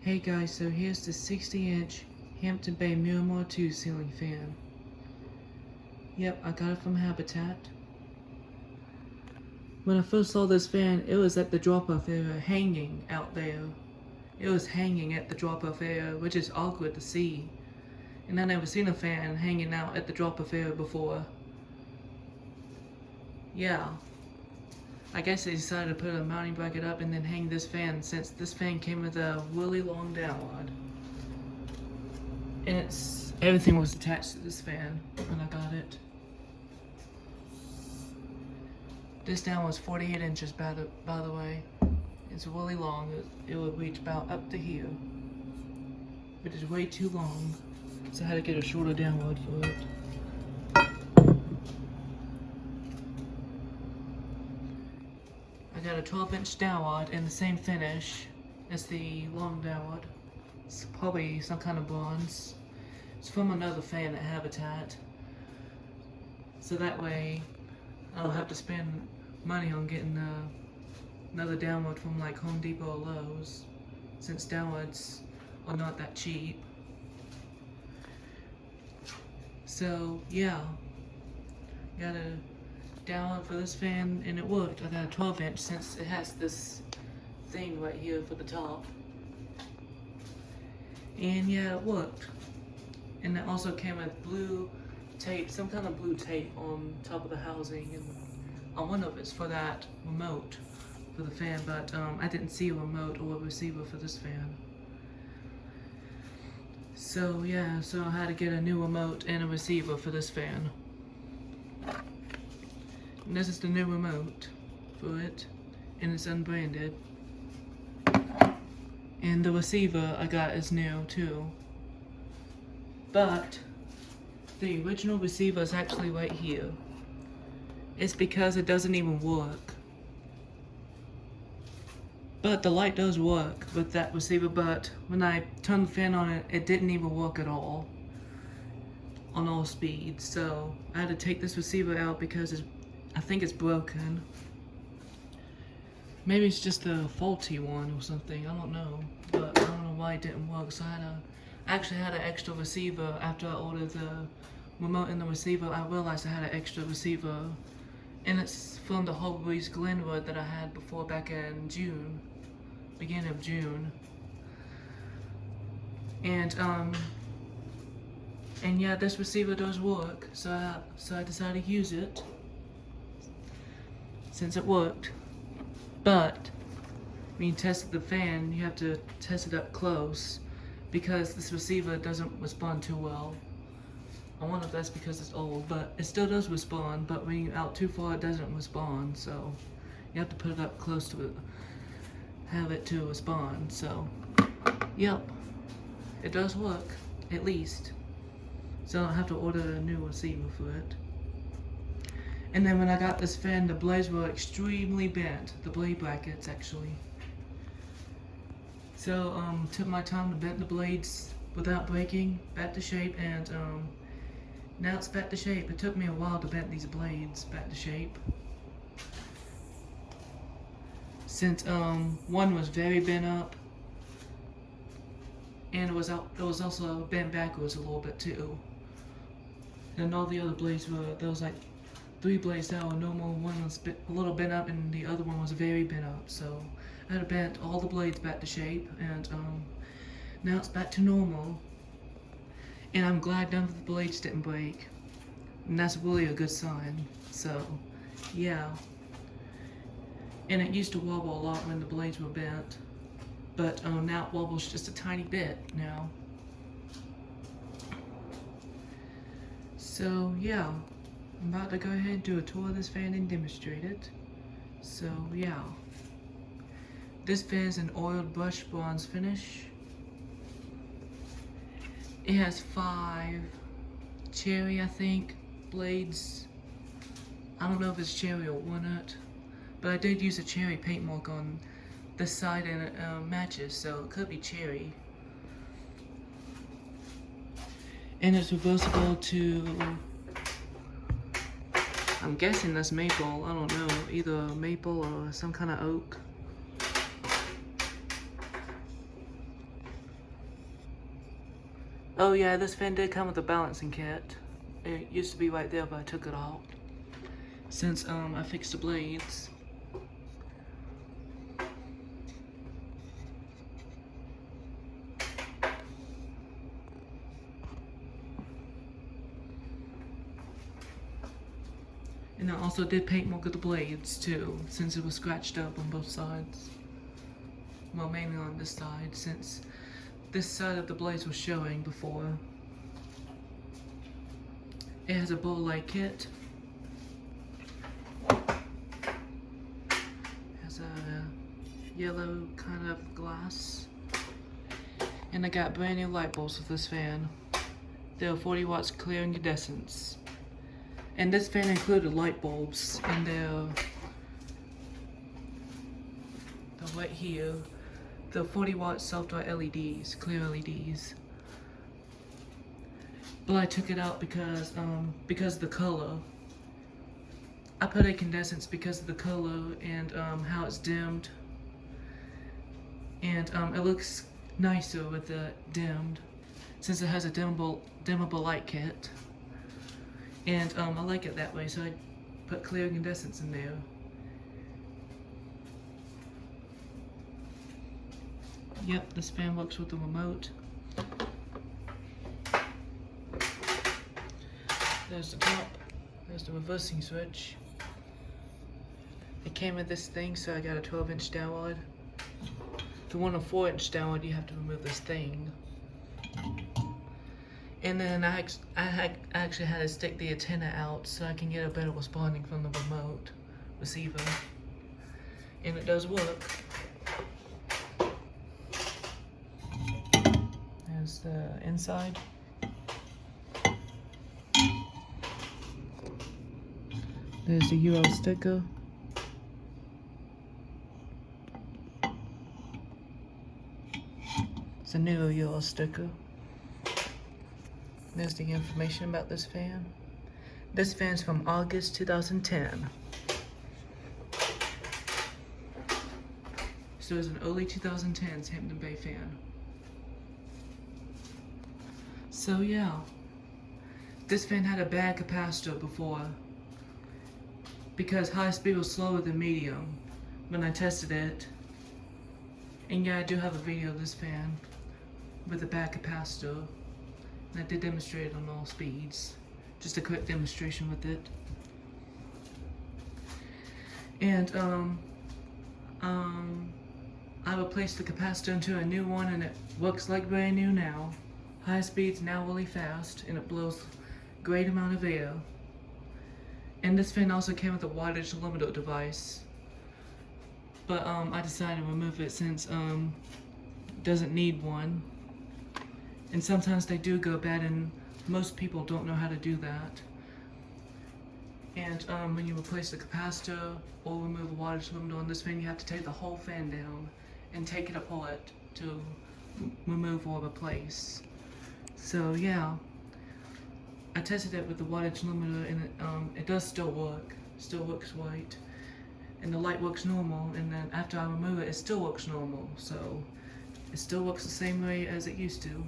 Hey guys, so here's the 60-inch Hampton Bay Miramar 2 ceiling fan. Yep, I got it from Habitat. When I first saw this fan, it was at the drop-off area, hanging out there. It was hanging at the drop-off area, which is awkward to see. And I never seen a fan hanging out at the drop-off area before. Yeah. I guess they decided to put a mounting bracket up and then hang this fan, since this fan came with a really long downrod. And everything was attached to this fan when I got it. This down was 48 inches by the way. It's really long. It would reach about up to here. But it's way too long. So I had to get a shorter downrod for it. I got a 12-inch downrod in the same finish as the long downrod. It's probably some kind of bronze. It's from another fan at Habitat. So that way I don't have to spend money on getting another downrod from like Home Depot or Lowe's, since downrods are not that cheap. So yeah, got a downrod for this fan and it worked. I got a 12-inch since it has this thing right here for the top. And yeah, it worked. And it also came with blue tape, some kind of blue tape on top of the housing, and I wonder if it's for that remote for the fan, but I didn't see a remote or a receiver for this fan. So yeah, so I had to get a new remote and a receiver for this fan. And this is the new remote for it, and it's unbranded. And the receiver I got is new too. But the original receiver is actually right here. It's because it doesn't even work. But the light does work with that receiver, but when I turned the fan on it, it didn't even work at all on all speeds. So I had to take this receiver out because I think it's broken. Maybe it's just a faulty one or something, I don't know. But I don't know why it didn't work, so I actually had an extra receiver. After I ordered the remote and the receiver, I realized I had an extra receiver. And it's from the Whole Breeze Glenwood that I had before back in June, beginning of June. And yeah, this receiver does work, so I decided to use it since it worked. But when you test the fan, you have to test it up close because this receiver doesn't respond too well. I wonder if that's because it's old, but it still does respond, but when you're out too far it doesn't respond, so you have to put it up close to it, have it to respond. So yep, it does work, at least. So I don't have to order a new receiver for it. And then when I got this fan, the blades were extremely bent, the blade brackets actually. So took my time to bend the blades without breaking, back to shape, and now it's back to shape. It took me a while to bend these blades back to shape, since one was very bent up, and it was also bent backwards a little bit too. And all the other blades there was like 3 blades that were normal, one was a little bent up, and the other one was very bent up. So I had to bend all the blades back to shape, and now it's back to normal. And I'm glad none of the blades didn't break. And that's really a good sign. So, yeah. And it used to wobble a lot when the blades were bent. But now it wobbles just a tiny bit now. So, yeah. I'm about to go ahead and do a tour of this fan and demonstrate it. So, yeah. This fan is an oiled brushed bronze finish. It has 5 cherry, I think, blades. I don't know if it's cherry or walnut, but I did use a cherry paint mark on this side and it matches, so it could be cherry. And it's reversible to, I'm guessing that's maple, I don't know, either maple or some kind of oak. Oh yeah, this fan did come with a balancing kit. It used to be right there, but I took it out since I fixed the blades. And I also did paint more of the blades too, since it was scratched up on both sides. Well, mainly on this side, since this side of the blades was showing before. It has a bowl light kit. It has a yellow kind of glass. And I got brand new light bulbs with this fan. They were 40 watts clear incandescents. And this fan included light bulbs, and they're right here. The 40 watt self-dry LEDs, clear LEDs. But I took it out because of the color. I put incandescents because of the color and how it's dimmed. And it looks nicer with it dimmed, since it has a dimmable light kit. And I like it that way, so I put clear incandescents in there. Yep, this fan works with the remote. There's the top, there's the reversing switch. It came with this thing, so I got a 12-inch downrod. If you want a 4-inch downrod, you have to remove this thing. And then I actually had to stick the antenna out so I can get a better responding from the remote receiver. And it does work. There's the inside. There's the Euro sticker. It's a new Euro sticker. There's the information about this fan. This fan's from August 2010. So it's an early 2010s Hampton Bay fan. So yeah, this fan had a bad capacitor before because high speed was slower than medium when I tested it. And yeah, I do have a video of this fan with a bad capacitor. And I did demonstrate it on all speeds. Just a quick demonstration with it. And I replaced the capacitor into a new one, and it looks like brand new now. High speed's now really fast, and it blows a great amount of air. And this fan also came with a wattage limiter device. But I decided to remove it since it doesn't need one. And sometimes they do go bad, and most people don't know how to do that. And when you replace the capacitor or remove a wattage limiter on this fan, you have to take the whole fan down and take it apart to remove or replace. So yeah, I tested it with the wattage limiter, and it does still work. Still works right. And the light works normal, and then after I remove it, it still works normal. So it still works the same way as it used to.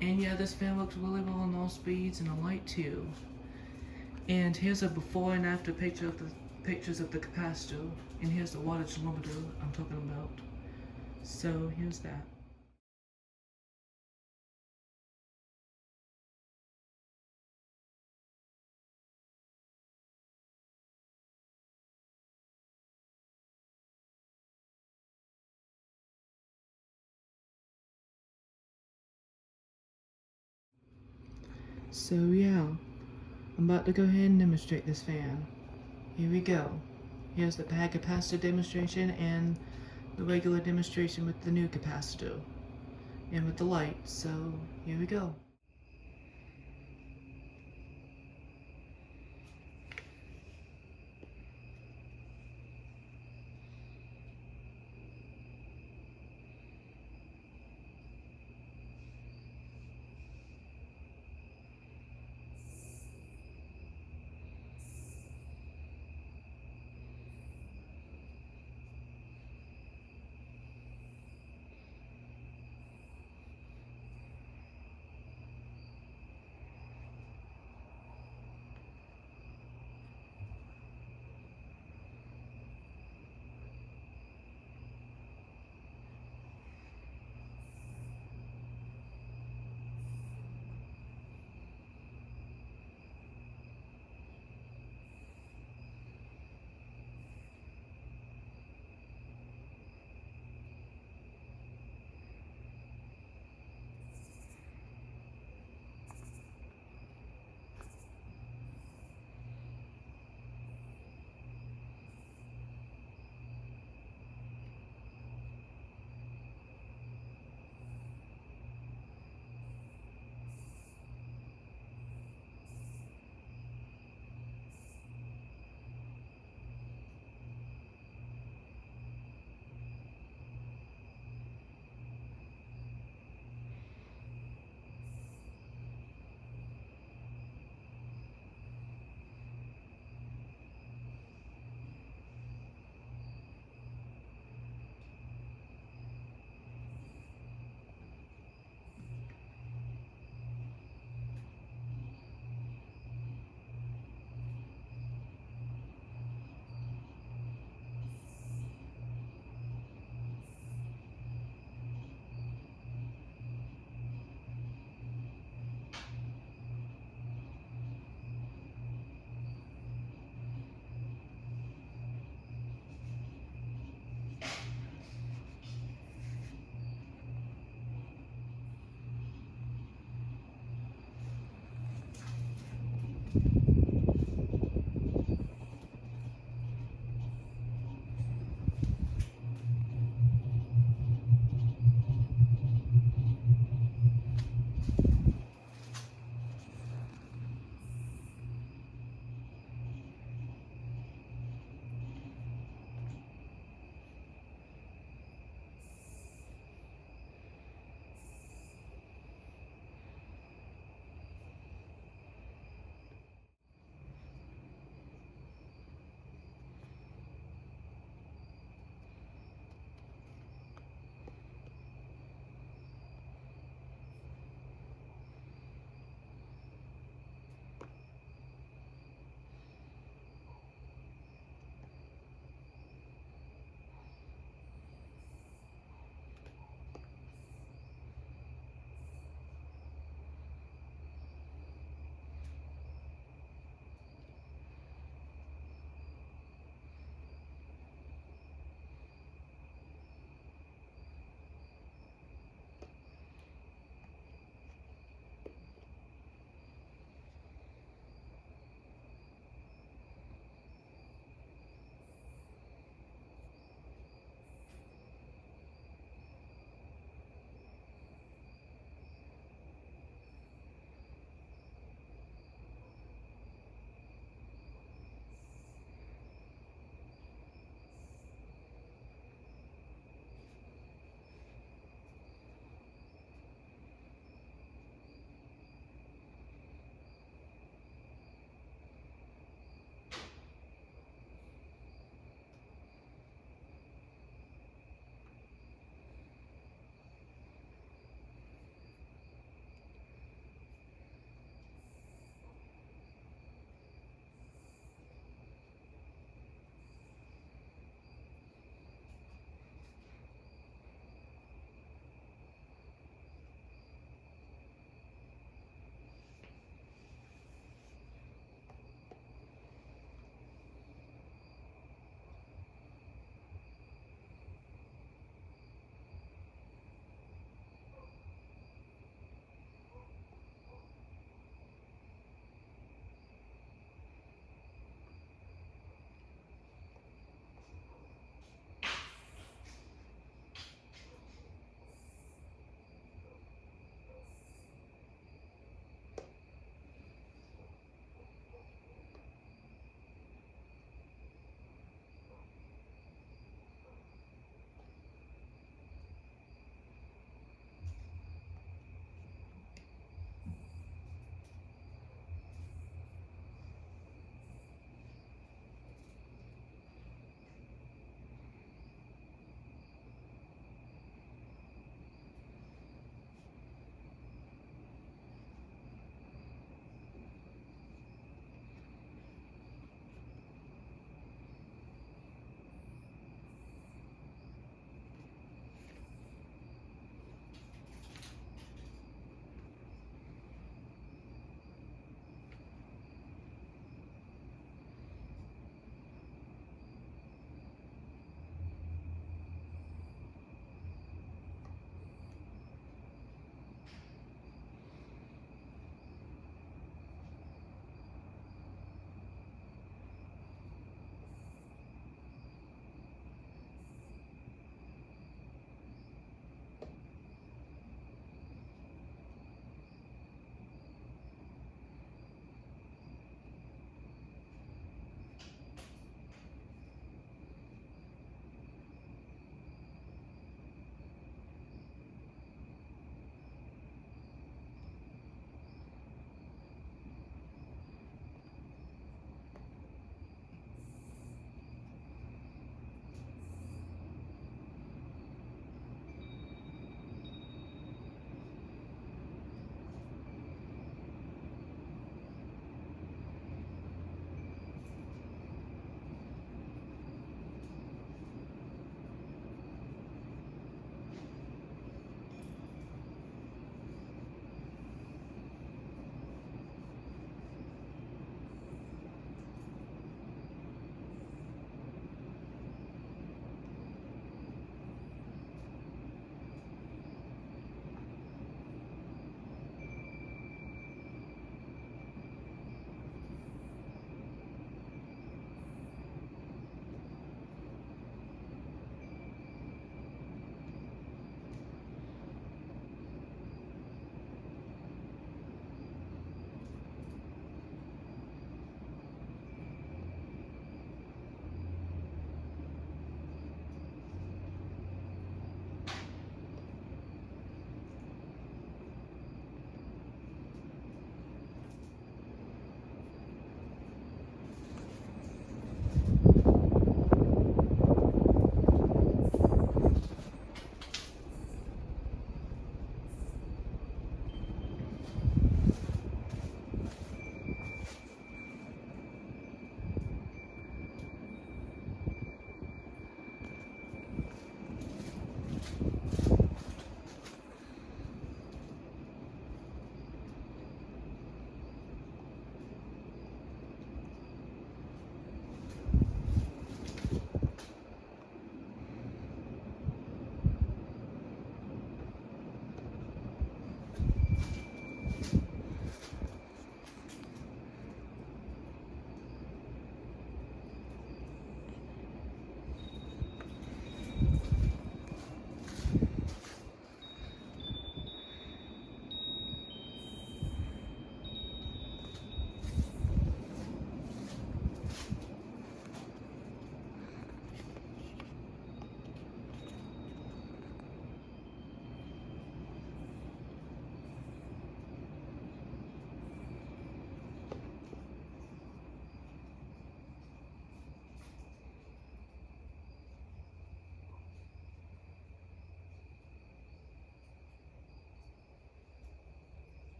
And yeah, this fan works really well on all speeds, and the light too. And here's a before and after picture of the pictures of the capacitor, and here's the wattage limiter I'm talking about. So here's that. So yeah, I'm about to go ahead and demonstrate this fan. Here we go. Here's the bad capacitor demonstration and the regular demonstration with the new capacitor and with the light. So here we go.